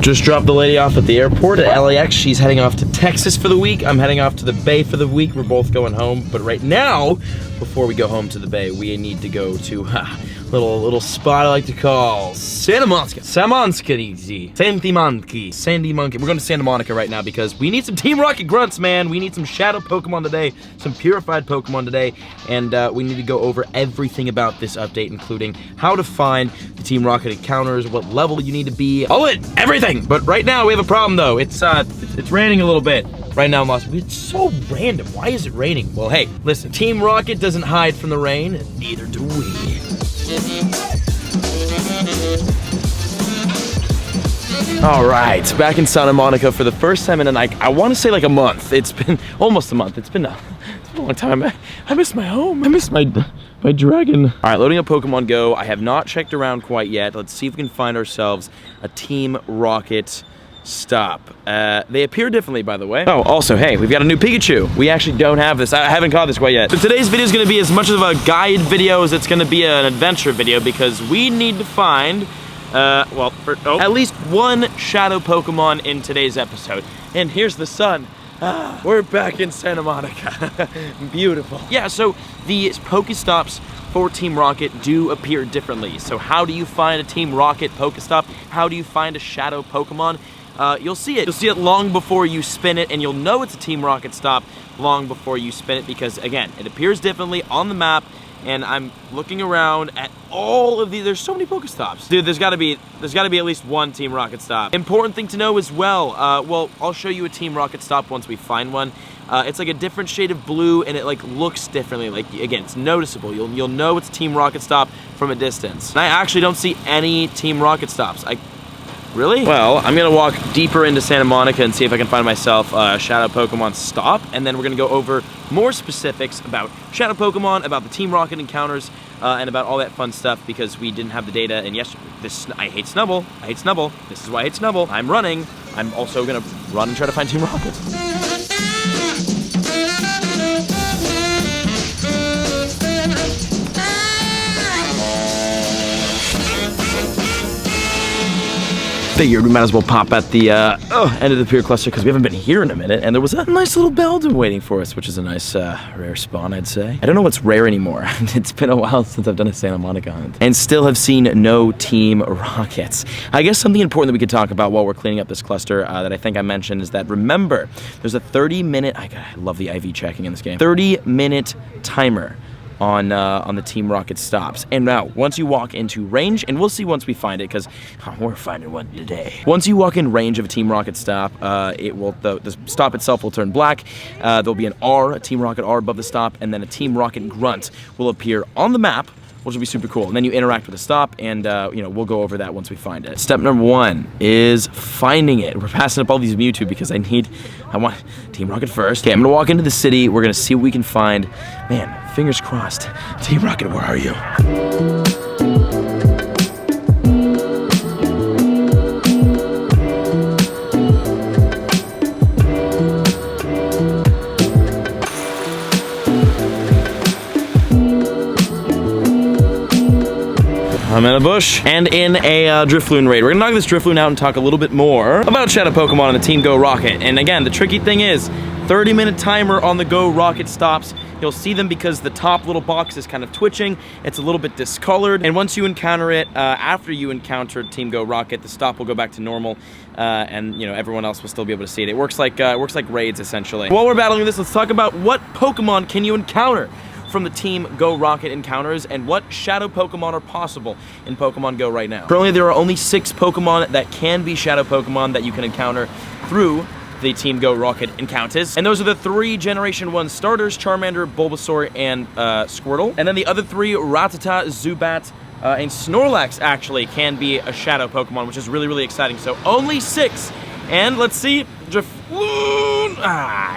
Just dropped the lady off at the airport at LAX. She's heading off to Texas for the week. I'm heading off to the Bay for the week. We're both going home. But right now, before we go home to the Bay, we need to go to little spot I like to call Santa Monica. Sandy Monkey. We're going to Santa Monica right now because we need some Team Rocket grunts, man. We need some Shadow Pokemon today, some Purified Pokemon today, and we need to go over everything about this update, including how to find the Team Rocket encounters, what level you need to be, everything. But right now we have a problem though. It's raining a little bit. Right now I'm lost. It's so random. Why is it raining? Well, hey, listen. Team Rocket doesn't hide from the rain, and neither do we. All right, back in Santa Monica for the first time in I want to say like a month. It's been almost a month. It's been a long time. I miss my home. I miss my dragon. All right, loading up Pokemon Go. I have not checked around quite yet. Let's see if we can find ourselves a Team Rocket stop. They appear differently, by the way. Oh, also, hey, we've got a new Pikachu. We actually don't have this. I haven't caught this quite yet. So today's video is going to be as much of a guide video as it's going to be an adventure video because we need to find, at least one Shadow Pokemon in today's episode. And here's the sun. We're back in Santa Monica. Beautiful. Yeah, so the Pokestops for Team Rocket do appear differently. So how do you find a Team Rocket Pokestop? How do you find a Shadow Pokemon? You'll see it. You'll see it long before you spin it, and you'll know it's a Team Rocket stop long before you spin it because, again, it appears differently on the map, and I'm looking around at all of these. There's so many Pokestops. Dude, there's gotta be at least one Team Rocket stop. Important thing to know as well, I'll show you a Team Rocket stop once we find one. It's like a different shade of blue, and it like looks differently. Like, again, it's noticeable. You'll know it's a Team Rocket stop from a distance. And I actually don't see any Team Rocket stops. Really? Well, I'm gonna walk deeper into Santa Monica and see if I can find myself a Shadow Pokemon stop, and then we're gonna go over more specifics about Shadow Pokemon, about the Team Rocket encounters, and about all that fun stuff because we didn't have the data. And yes, I hate Snubble. I hate Snubble. This is why I hate Snubble. I'm running. I'm also gonna run and try to find Team Rocket. Figured we might as well pop at the end of the Pure Cluster because we haven't been here in a minute, and there was a nice little Beldum waiting for us, which is a nice rare spawn, I'd say. I don't know what's rare anymore. It's been a while since I've done a Santa Monica hunt, and still have seen no Team Rockets. I guess something important that we could talk about while we're cleaning up this cluster that I think I mentioned is that, remember, there's a 30-minute, I love the IV checking in this game, 30-minute timer on the Team Rocket stops. And now, once you walk into range, and we'll see once we find it, because we're finding one today. Once you walk in range of a Team Rocket stop, the stop itself will turn black. There'll be an R, a Team Rocket R above the stop, and then a Team Rocket grunt will appear on the map, which will be super cool. And then you interact with the stop, and we'll go over that once we find it. Step number 1 is finding it. We're passing up all these Mewtwo because I want Team Rocket first. Okay, I'm gonna walk into the city. We're gonna see what we can find. Man, fingers crossed. Team Rocket, where are you? I'm in a bush and in a Drifloon raid. We're gonna knock this Drifloon out and talk a little bit more about Shadow Pokemon on the Team Go Rocket. And again, the tricky thing is 30-minute timer on the Go Rocket stops. You'll see them because the top little box is kind of twitching. It's a little bit discolored. And once you encounter it, after you encounter Team Go Rocket, the stop will go back to normal. And everyone else will still be able to see it. It works like raids essentially. While we're battling this, let's talk about what Pokemon can you encounter from the Team Go Rocket encounters and what Shadow Pokemon are possible in Pokemon Go right now. Currently, there are only 6 Pokemon that can be Shadow Pokemon that you can encounter through the Team Go Rocket encounters. And those are the 3 Generation 1 starters, Charmander, Bulbasaur, and Squirtle. And then the other 3, Rattata, Zubat, and Snorlax actually can be a Shadow Pokemon, which is really, really exciting. So only 6. And let's see,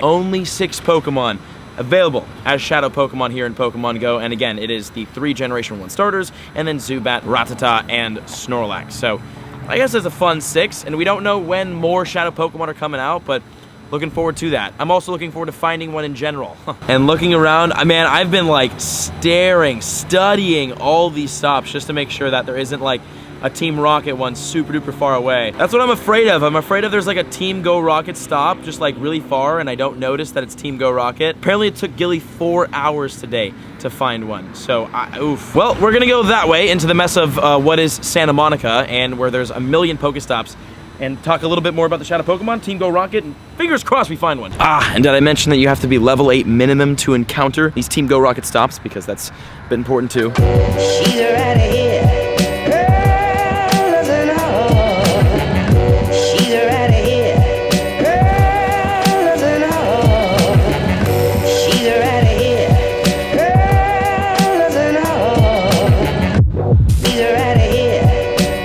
only 6 Pokemon available as Shadow Pokemon here in Pokemon Go. And again, it is the 3 Generation 1 starters, and then Zubat, Rattata, and Snorlax. So I guess it's a fun 6, and we don't know when more Shadow Pokemon are coming out, but looking forward to that. I'm also looking forward to finding one in general. And looking around, man, I've been like studying all these stops just to make sure that there isn't like a Team Rocket one super duper far away. That's what I'm afraid of. I'm afraid of there's like a Team Go Rocket stop just like really far and I don't notice that it's Team Go Rocket. Apparently it took Gilly 4 hours today to find one, so oof. Well, we're gonna go that way into the mess of what is Santa Monica and where there's a million Pokestops and talk a little bit more about the Shadow Pokemon, Team Go Rocket, and fingers crossed we find one. And did I mention that you have to be level 8 minimum to encounter these Team Go Rocket stops, because that's a bit important too. She's right here.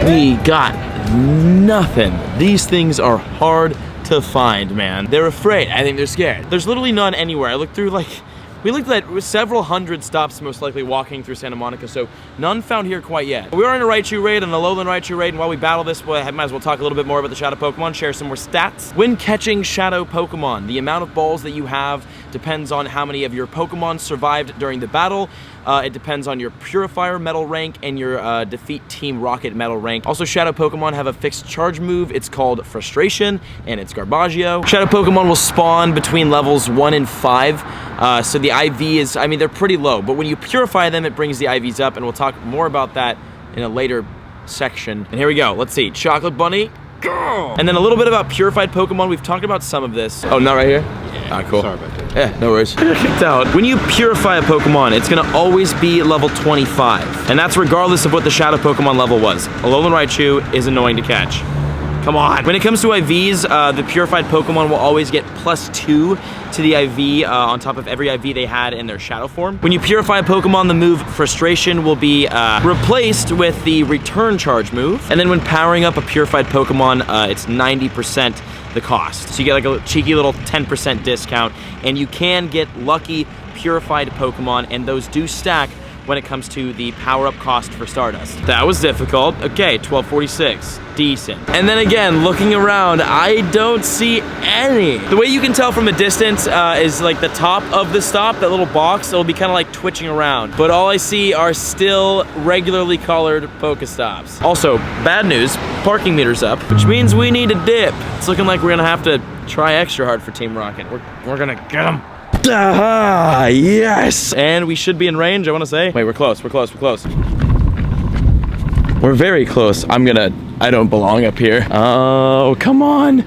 We got nothing. These things are hard to find, man. They're afraid. I think they're scared. There's literally none anywhere. I looked through we looked at several hundred stops most likely walking through Santa Monica, so none found here quite yet. We are in a Raichu raid, and a lowland Raichu raid, and while we battle this, I might as well talk a little bit more about the Shadow Pokemon, share some more stats. When catching Shadow Pokemon, the amount of balls that you have depends on how many of your Pokemon survived during the battle. It depends on your Purifier medal rank and your Defeat Team Rocket medal rank. Also, Shadow Pokemon have a fixed charge move. It's called Frustration, and it's Garbaggio. Shadow Pokemon will spawn between levels 1 and 5. So the IV is, I mean, they're pretty low, but when you purify them, it brings the IVs up, and we'll talk more about that in a later section. And here we go. Let's see. Chocolate Bunny. Go! And then a little bit about Purified Pokemon. We've talked about some of this. Oh, not right here? Yeah. Cool. Sorry about that. Yeah, no worries. I got kicked out. When you purify a Pokemon, it's gonna always be level 25. And that's regardless of what the Shadow Pokemon level was. Alolan Raichu is annoying to catch. Come on. When it comes to IVs, the Purified Pokemon will always get +2 to the IV on top of every IV they had in their Shadow form. When you purify a Pokemon, the move Frustration will be replaced with the Return Charge move. And then when powering up a Purified Pokemon, it's 90% the cost. So you get like a cheeky little 10% discount, and you can get lucky Purified Pokemon, and those do stack when it comes to the power-up cost for Stardust. That was difficult. Okay, 1246. Decent. And then again, looking around, I don't see any. The way you can tell from a distance is like the top of the stop, that little box, it'll be kind of like twitching around. But all I see are still regularly colored Pokestops. Also, bad news, parking meter's up, which means we need a dip. It's looking like we're gonna have to try extra hard for Team Rocket. We're gonna get them. Ah, yes! And we should be in range, I wanna say. Wait, we're close, we're close, we're close. We're very close. I don't belong up here. Oh, come on.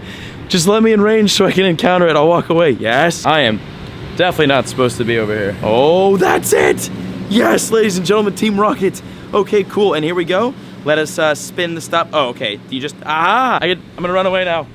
Just let me in range so I can encounter it. I'll walk away. Yes, I am definitely not supposed to be over here. Oh, that's it! Yes, ladies and gentlemen, Team Rocket. Okay, cool, and here we go. Let us spin the stop. Oh, okay, you just, I'm gonna run away now.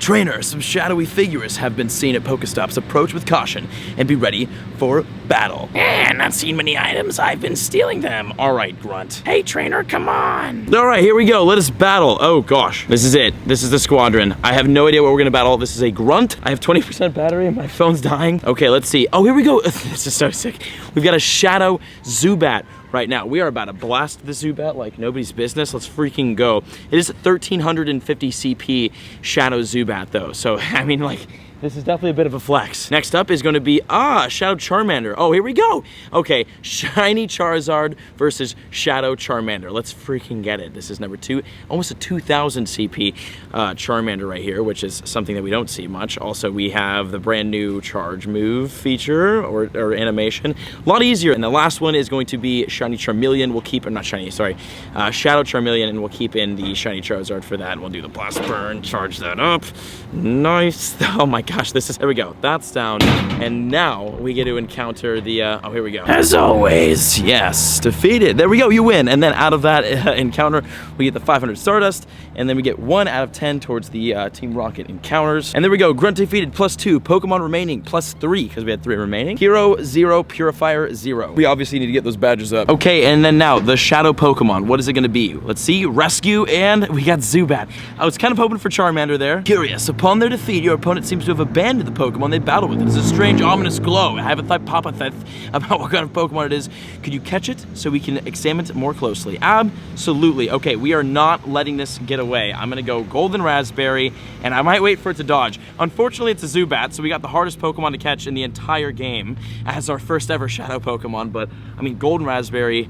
Trainer, some shadowy figures have been seen at Pokestops. Approach with caution and be ready for battle. Not seen many items. I've been stealing them. All right, Grunt. Hey, Trainer, come on. All right, here we go. Let us battle. Oh, gosh. This is it. This is the squadron. I have no idea what we're going to battle. This is a Grunt. I have 20% battery and my phone's dying. Okay, let's see. Oh, here we go. This is so sick. We've got a Shadow Zubat right now. We are about to blast the Zubat like nobody's business. Let's freaking go. It is 1350 CP Shadow Zubat though. So, I mean, like, this is definitely a bit of a flex. Next up is going to be, Shadow Charmander. Oh, here we go. Okay, Shiny Charizard versus Shadow Charmander. Let's freaking get it. This is number 2, almost a 2000 CP Charmander right here, which is something that we don't see much. Also, we have the brand new charge move feature or animation. A lot easier. And the last one is going to be Shiny Charmeleon. We'll keep, or not Shiny, sorry, Shadow Charmeleon, and we'll keep in the Shiny Charizard for that. We'll do the Blast Burn, charge that up. Nice. Oh my gosh, there we go. That's down. And now we get to encounter the, oh, here we go. As always, yes, defeated. There we go, you win. And then out of that encounter, we get the 500 Stardust, and then we get 1 out of 10 towards the Team Rocket encounters. And there we go, Grunt defeated, +2. Pokemon remaining, +3, because we had 3 remaining. Hero, 0, Purifier, 0. We obviously need to get those badges up. Okay, and then now, the Shadow Pokemon. What is it gonna be? Let's see, Rescue, and we got Zubat. I was kind of hoping for Charmander there. Curious, upon their defeat, your opponent seems to have abandoned the Pokemon they battled with. It is a strange, ominous glow. I haven't thought Papa about what kind of Pokemon it is. Could you catch it so we can examine it more closely? Absolutely. Okay, we are not letting this get away. I'm gonna go Golden Raspberry, and I might wait for it to dodge. Unfortunately, it's a Zubat, so we got the hardest Pokemon to catch in the entire game as our first ever Shadow Pokemon, but I mean, Golden Raspberry,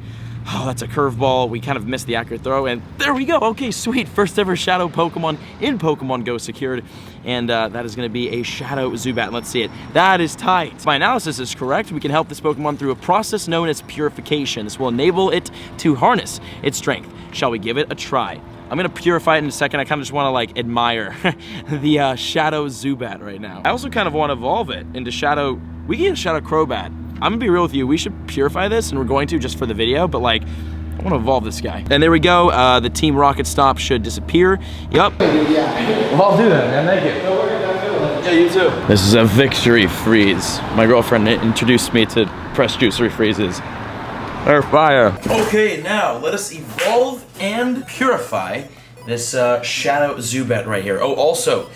Oh, that's a curveball. We kind of missed the accurate throw, and there we go. Okay, sweet. First ever Shadow Pokemon in Pokemon GO secured, and that is going to be a Shadow Zubat. Let's see it. That is tight. If my analysis is correct, we can help this Pokemon through a process known as purification. This will enable it to harness its strength. Shall we give it a try? I'm gonna purify it in a second. I kind of just want to like admire the Shadow Zubat right now. I also kind of want to evolve it into Shadow. We can get a Shadow Crobat. I'm gonna be real with you. We should purify this, and we're going to just for the video. But like, I want to evolve this guy. And there we go. The Team Rocket stop should disappear. Yep. Well, I'll do that, man. Thank you. Yeah, you too. This is a victory freeze. My girlfriend introduced me to press juicery freezes. They're fire. Okay, now let us evolve and purify this Shadow Zubat right here. Oh, also,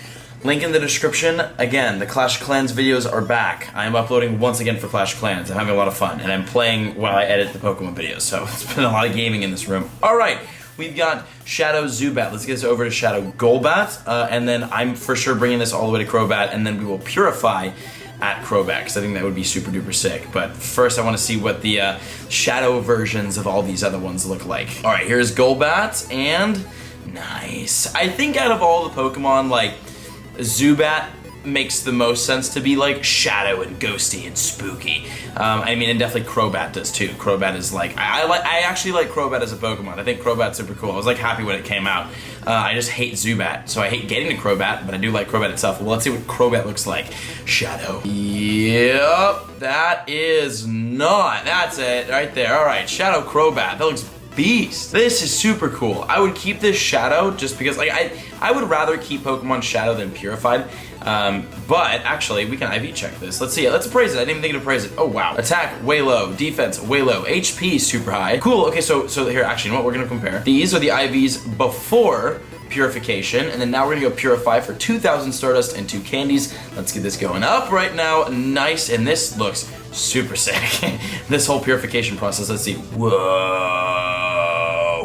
link in the description. Again, the Clash of Clans videos are back. I am uploading once again for Clash of Clans. I'm having a lot of fun, and I'm playing while I edit the Pokemon videos, so it's been a lot of gaming in this room. All right, we've got Shadow Zubat. Let's get this over to Shadow Golbat, and then I'm for sure bringing this all the way to Crobat, and then we will purify at Crobat, because I think that would be super duper sick. But first I want to see what the shadow versions of all these other ones look like. All right, here's Golbat, and nice. I think out of all the Pokemon, like, Zubat makes the most sense to be like shadow and ghosty and spooky. I mean, and definitely Crobat does too. Crobat is like, I actually like Crobat as a Pokemon. I think Crobat's super cool. I was like happy when it came out. I just hate Zubat, so I hate getting to Crobat, but I do like Crobat itself. Well, let's see what Crobat looks like. Shadow. Yep, that is not. That's it right there. All right, Shadow Crobat. That looks beast. This is super cool. I would keep this Shadow just because, like, I would rather keep Pokemon Shadow than Purified. But actually, we can IV check this. Let's see it. Let's appraise it. I didn't even think to appraise it. Oh, wow. Attack, way low. Defense, way low. HP, super high. Cool. Okay, so here, actually, you know what? We're going to compare. These are the IVs before purification, and then now we're going to go purify for 2,000 Stardust and 2 candies. Let's get this going up right now. Nice, and this looks super sick. This whole purification process. Let's see. Whoa.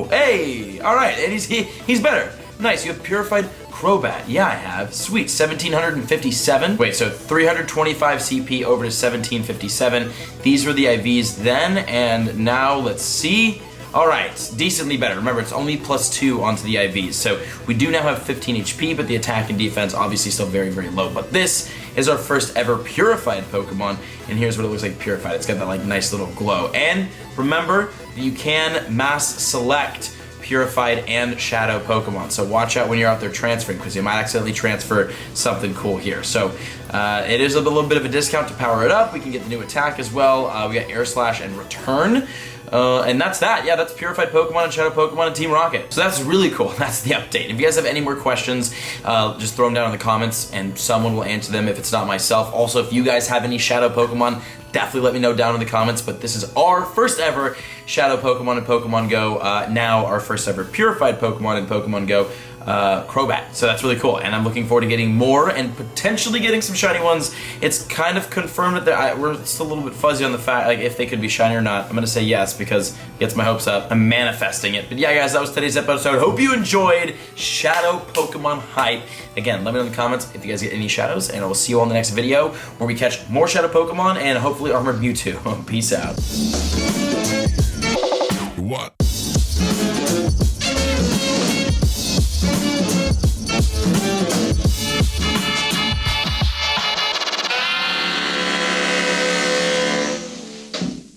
Hey, all right, and he's better. Nice, you have Purified Crobat. Yeah, I have. Sweet, 1,757. Wait, so 325 CP over to 1,757. These were the IVs then, and now let's see. All right, decently better. Remember, it's only +2 onto the IVs. So we do now have 15 HP, but the attack and defense obviously still very, very low. But this is our first ever Purified Pokemon, and here's what it looks like Purified. It's got that like nice little glow. And remember, you can mass select Purified and Shadow Pokemon. So watch out when you're out there transferring, because you might accidentally transfer something cool here. So it is a little bit of a discount to power it up. We can get the new attack as well. We got Air Slash and Return. And that's that. Yeah, that's Purified Pokemon and Shadow Pokemon and Team Rocket. So that's really cool. That's the update. If you guys have any more questions, just throw them down in the comments and someone will answer them if it's not myself. Also, if you guys have any Shadow Pokemon, definitely let me know down in the comments. But this is our first ever Shadow Pokemon in Pokemon GO. Now our first ever Purified Pokemon in Pokemon GO. Crobat. So that's really cool, and I'm looking forward to getting more and potentially getting some shiny ones. It's kind of confirmed that we're still a little bit fuzzy on the fact, like, if they could be shiny or not. I'm gonna say yes because it gets my hopes up. I'm manifesting it. But yeah, guys, that was today's episode. Hope you enjoyed Shadow Pokemon hype. Again, let me know in the comments if you guys get any shadows, and I will see you all in the next video where we catch more Shadow Pokemon and hopefully Armored Mewtwo. Peace out. What?